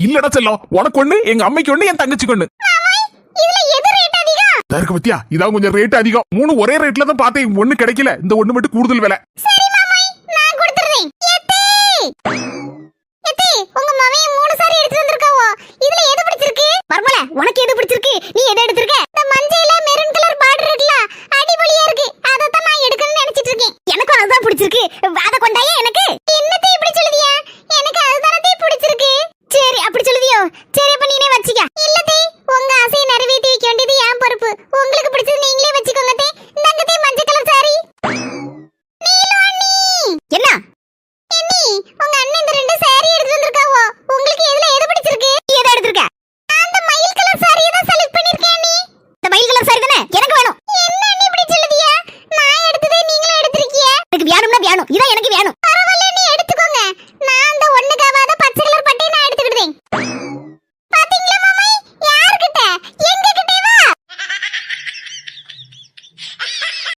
இல்லடா செல்லம், உனக்கு ஒண்ணு, எங்க அம்மைக்கு ஒண்ணு, என் தங்கச்சிக்கு ஒண்ணு. இதுல எது ரேட் அதிகம்? தருக்கு பத்தியா, இதான் கொஞ்சம் ரேட் அதிகம். 3 ஒரே ரேட்ல தான் பார்த்தேன், ஒண்ணு கிடைக்கல. இந்த ஒண்ணு மட்டும் கூடுதல் விலை. சரி மாமாய், நான் கொடுத்துறேன். எத்தே உங்க மாமியை 3 சாரி எடுத்து வந்திருக்காவோ. இதுல எது பிடிச்சிருக்கு? பர்மல, உனக்கு எது பிடிச்சிருக்கு? நீ எதை எடுத்துருக்க? இந்த மஞ்சையில மெரூன் கலர் பார்டர் இருக்குல, அடிபொலியா இருக்கு. அத தான் நான் எடுக்கணும்னு நினைச்சிட்டு இருக்கேன். எனக்கும் அதுதான் பிடிச்சிருக்கு. அத கொண்டாயே எனக்கு. என்னத்தே இப்படி சொல்லுதியா? எனக்கு அதுதானே பிடிச்சிருக்கு. சரி, அப்படி சொல்லுதியோ? சரி, அப்ப நீனே வச்சிக்க. இல்லத்தே, உங்க ஆசையை நிறைவேற்றி வைக்க வேண்டியது என் பொறுப்பு. உங்களுக்கு பிடிச்சது நீங்களே வச்சுக்கோங்க தே. இந்தாங்க தே, மஞ்சள் கலர் சாரி. நீலோனி, என்ன என்னி, உங்க அண்ணன் இந்த 2 சாரி எடுத்து வந்திருக்காவோ. உங்களுக்கு எதுல எது பிடிச்சிருக்கு? நீ எதை எடுத்துருக்க? நான் அந்த மயில் கலர் சாரியை தான் செலக்ட் பண்ணிருக்கேன். நீ இந்த மயில் கலர் சாரி தானே எனக்கு வேணும். என்ன நீ இப்படி சொல்லுதியா? நான் எடுத்ததே நீங்களே எடுத்துருக்கீங்க. எனக்கு வேணும்னா வேணும், இதான் எனக்கு வேணும்.